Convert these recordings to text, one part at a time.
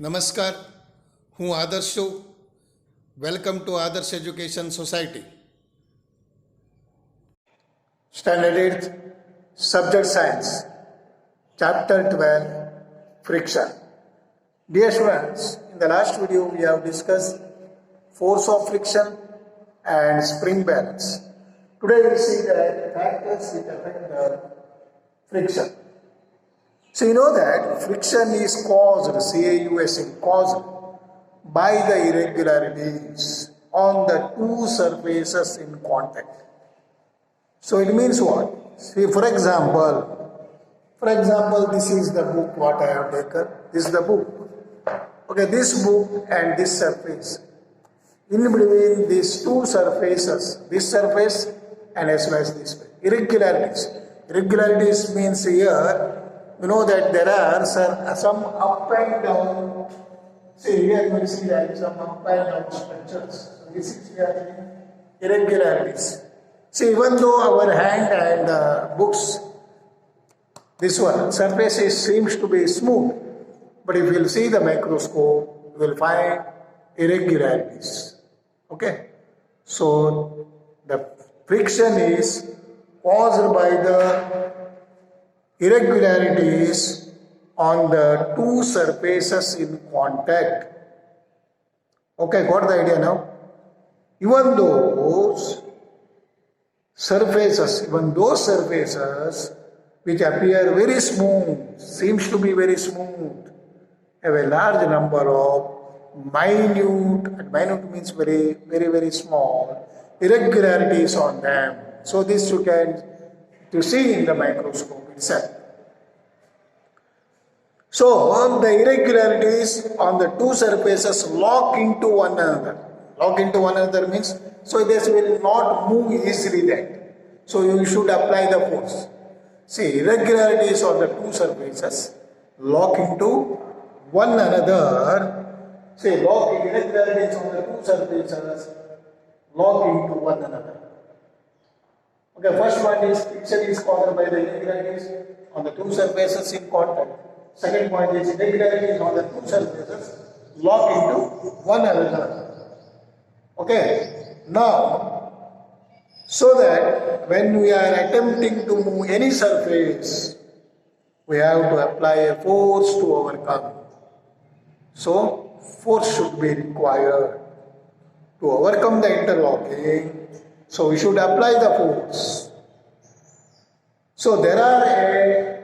નમસ્કાર, હું આદર્શ છું. વેલકમ ટુ આદર્શ education society. Standard 8th, Subject Science, Chapter 12, Friction. Dear students, in the last video we have discussed force of friction and spring balance. Today we see the factors which affect the friction. So you know that friction is caused, CAUSing, caused by the irregularities on the two surfaces in contact. So it means what? See, for example, this is the book what I have taken. This is the book. Okay, this book and this surface. In between these two surfaces, this surface and as well as this way. Irregularities. Irregularities means here, you know that there are some up and down. See here you will see that some up and down structures. So this is here irregularities. See, even though our hand and books, this one surface seems to be smooth, but if you will see the microscope, you will find irregularities. Okay, so the friction is caused by the irregularities on the two surfaces in contact. Okay, got the idea now? Even those surfaces which appear very smooth, seems to be very smooth, have a large number of minute means very small, irregularities on them. So this you can see in the microscope itself. So the irregularities on the two surfaces lock into one another. Lock into one another means, so this will not move easily then. So you should apply the force. See, irregularities on the two surfaces lock into one another. See, irregularities on the two surfaces lock into one another. Okay, first one is friction is caused by the irregularities on the two surfaces in contact. Second point is irregularities on the two surfaces lock into one another. Okay, now, so that when we are attempting to move any surface, we have to apply a force to overcome. So, force should be required to overcome the interlocking. So, we should apply the force. So, there are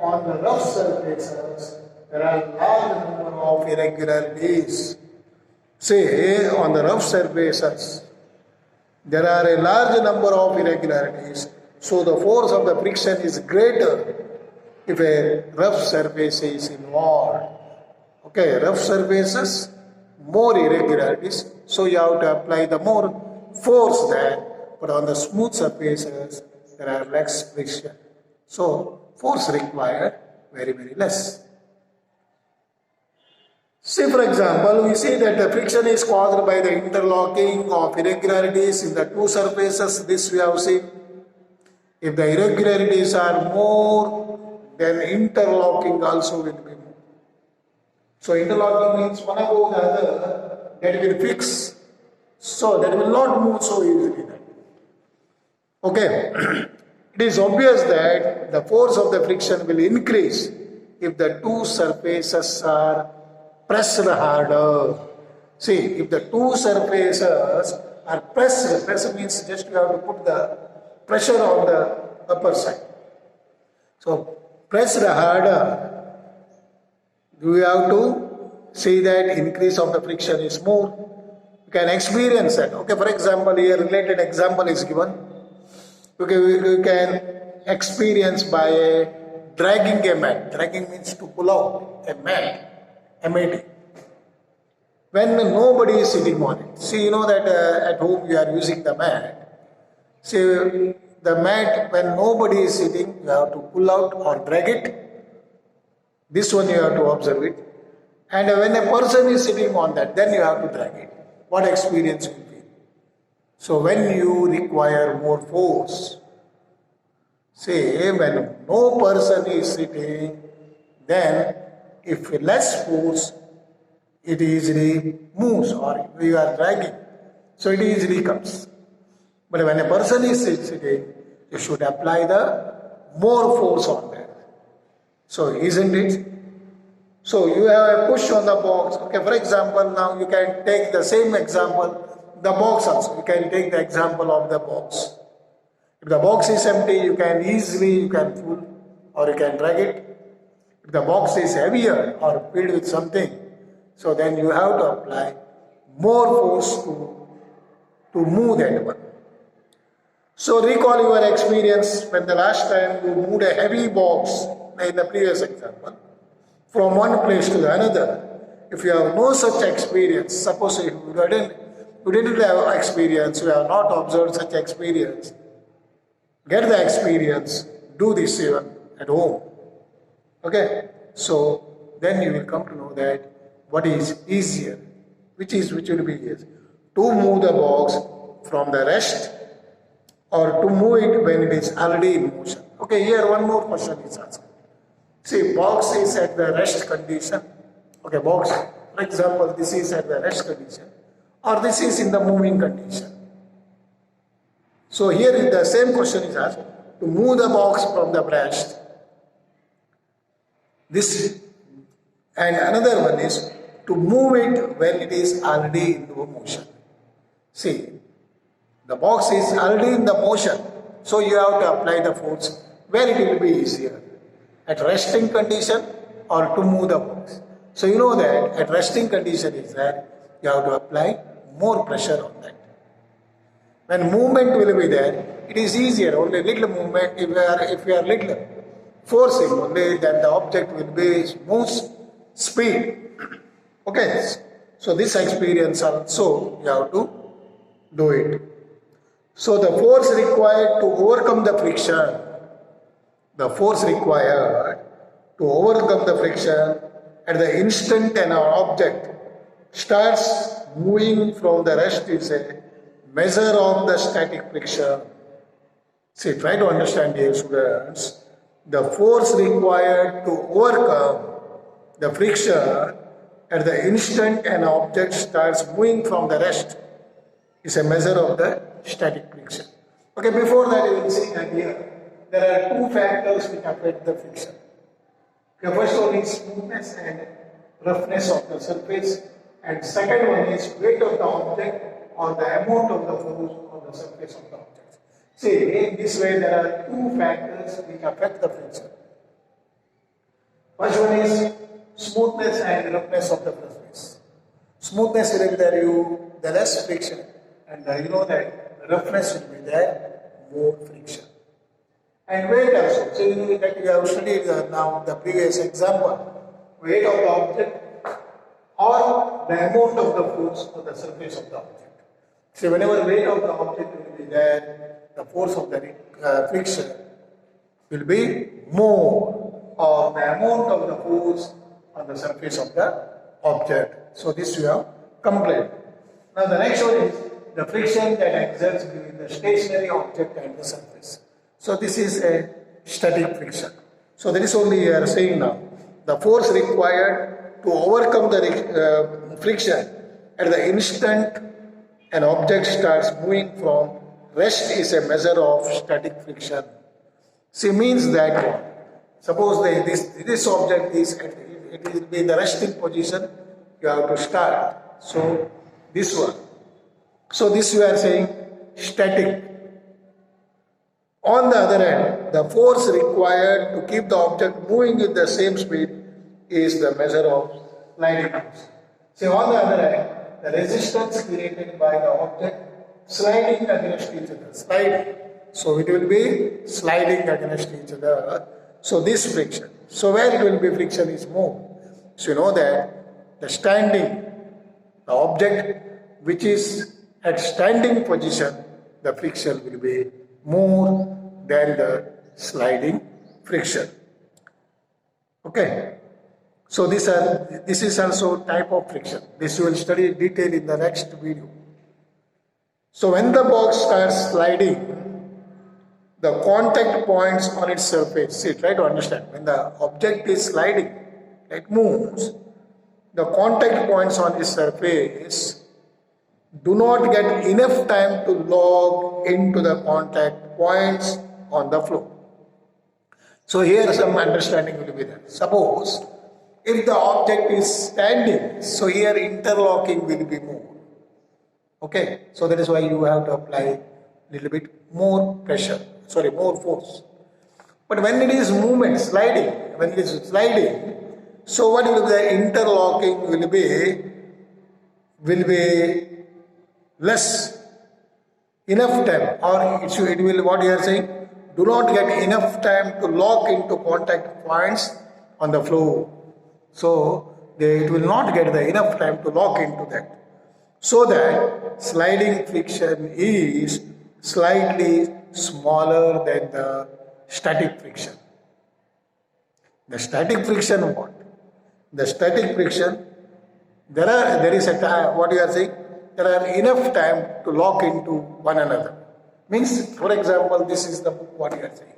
on the rough surfaces, there are large number of irregularities. Say, on the rough surfaces, there are a large number of irregularities. So, the force of the friction is greater if a rough surface is involved. Okay, rough surfaces, more irregularities. So, you have to apply the more force there. But on the smooth surfaces, there are less friction. So, force required very less. See, for example, we see that the friction is caused by the interlocking of irregularities in the two surfaces. This we have seen. If the irregularities are more, then interlocking also will be more. So, interlocking means one above the other, that will fix. So, that will not move so easily. Okay. It is obvious that the force of the friction will increase if the two surfaces are pressed harder. See, if the two surfaces are pressed means just you have to put the pressure on the upper side. So, pressed harder, you have to see that increase of the friction is more. You can experience that. Okay, for example, here related example is given. Okay, you can experience by dragging a mat. Dragging means to pull out a mat. MAT. When nobody is sitting on it. See, you know that at home you are using the mat. See, the mat, when nobody is sitting, you have to pull out or drag it. This one you have to observe it. And when a person is sitting on that, then you have to drag it. What experience you feel? So, when you require more force, say, when no person is sitting, then if less force it easily moves, or you are dragging, so it easily comes. But when a person is sitting, you should apply the more force on that. So isn't it? So you have a push on the box. Okay, for example, now you can take the same example, the box also. You can take the example of the box. If the box is empty, you can pull or you can drag it. If the box is heavier or filled with something, so then you have to apply more force to move that one. So recall your experience when the last time you moved a heavy box in the previous example from one place to the another. If you have no such experience, suppose if you didn't have experience, you have not observed such experience, get the experience, do this even at home. Okay, so then you will come to know that what is easier, which will be easier, to move the box from the rest or to move it when it is already in motion. Okay, here one more question is asked. See, box is at the rest condition. Okay, box, for example, this is at the rest condition or this is in the moving condition. So here the same question is asked, to move the box from the rest. This, and another one is to move it when it is already into motion. See, the box is already in the motion, so you have to apply the force where it will be easier, at resting condition or to move the box. So you know that at resting condition is that you have to apply more pressure on that. When movement will be there, it is easier, only little movement, if you are little forcing only, then the object will be more speed. Okay, so this experience also you have to do it. So the force required to overcome the friction, at the instant an object starts moving from the rest is a measure of the static friction. See, try to understand, dear students, the force required to overcome the friction at the instant an object starts moving from the rest is a measure of the static friction. Okay, before that you will see that here there are two factors which affect the friction. Okay, first one is smoothness and roughness of the surface, and second one is weight of the object or the amount of the force on the surface of the object. See, in this way there are two factors which affect the friction. First one is smoothness and roughness of the surface. Smoothness will be there, the less friction, and you know that roughness will be there, more friction. And weight also. So you know that you have studied now the previous example. Weight of the object or the amount of the force on the surface of the object. So whenever weight of the object will be there, the force of the friction will be more, or the amount of the force on the surface of the object. So this you have completed. Now the next one is the friction that exerts between the stationary object and the surface. So this is a static friction. So that is only we are saying now. The force required to overcome the friction at the instant an object starts moving from rest is a measure of static friction. See, means that suppose this object it will be in the resting position, you have to start. So this one. So this you are saying static. On the other hand, the force required to keep the object moving with the same speed is the measure of sliding force. See, on the other hand, the resistance created by the object sliding against each other. Sliding. So it will be sliding against each other. So this friction. So where it will be friction is more. So you know that the object which is at standing position, the friction will be more than the sliding friction. Okay. So this is also type of friction. This you will study in detail in the next video. So when the box starts sliding, the contact points on its surface. See, try to understand. When the object is sliding, it moves. the contact points on the surface do not get enough time to log into the contact points on the floor. So here some understanding will be there. Suppose if the object is standing, so here interlocking will be more. Okay, so that is why you have to apply little bit more pressure, more force. But when it is movement, sliding, so what will be the interlocking will be less, enough time, or it will, what you are saying, do not get enough time to lock into contact points on the floor. So it will not get the enough time to lock into that. So that sliding friction is slightly smaller than the static friction. The static friction what? The static friction, there is a time, what you are saying, there are enough time to lock into one another. Means, for example, this is the book what you are saying.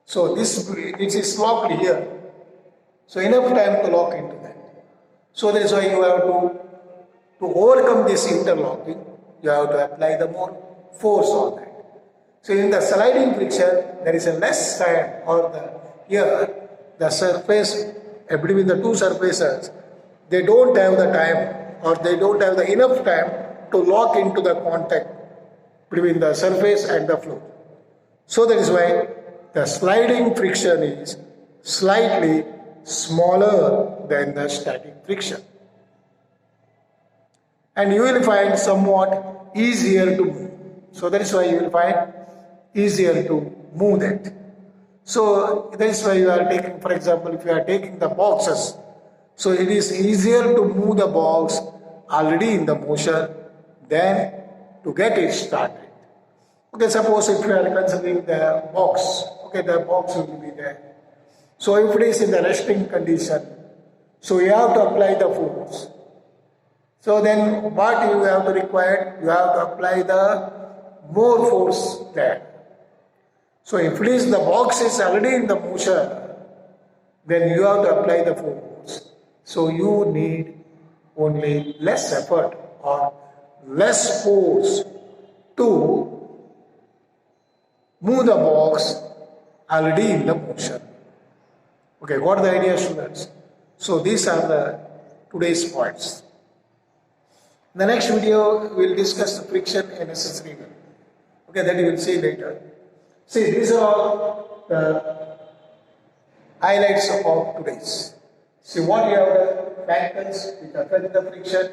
So it is locked here. So enough time to lock into that. So that is why you have to overcome this interlocking, you have to apply the more force on that. So in the sliding friction, there is a less time, or here the surface between the two surfaces, they don't have the time, or they don't have the enough time to lock into the contact between the surface and the floor. So that is why the sliding friction is slightly smaller than the static friction. And you will find somewhat easier to move. So that is why you will find easier to move that. So that is why you are taking, for example, if you are taking the boxes, so it is easier to move the box already in the motion than to get it started. Okay, suppose if you are considering the box, okay, the box will be there. So if it is in the resting condition, so you have to apply the force. So then what you have to require? You have to apply the more force there. So if it is the box is already in the motion, then you have to apply the force. So you need only less effort or less force to move the box already in the motion. Okay, got the idea, students? So these are the today's points. In the next video, we will discuss the friction and accessory wheel. Okay, that you will see later. See, these are all the highlights of today's. See what you have the factors which affect the friction.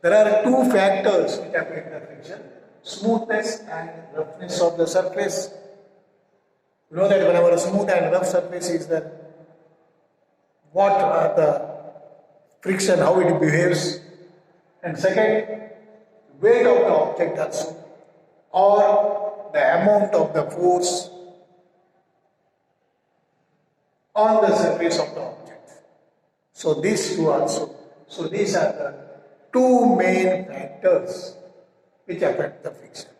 There are two factors which affect the friction: smoothness and roughness of the surface. You know that whenever a smooth and rough surface is there, what are the friction, how it behaves. And second, weight of the object also, or the amount of the force on the surface of the object. So these two also. So these are the two main factors which affect the friction.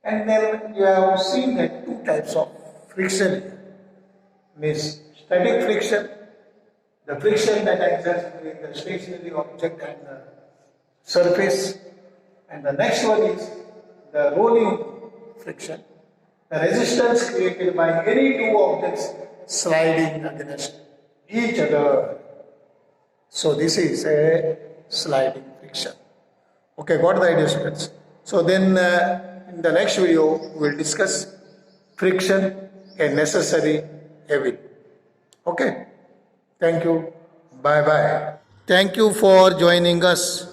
And then you have seen that two types of friction here. Means static friction, the friction that exists between the stationary object and the surface, and the next one is the rolling friction, the resistance created by any two objects sliding against each other. So this is a sliding friction. Okay, got the idea, students? So then in the next video we will discuss friction, a necessary evil. Okay, thank you, bye bye. Thank you for joining us.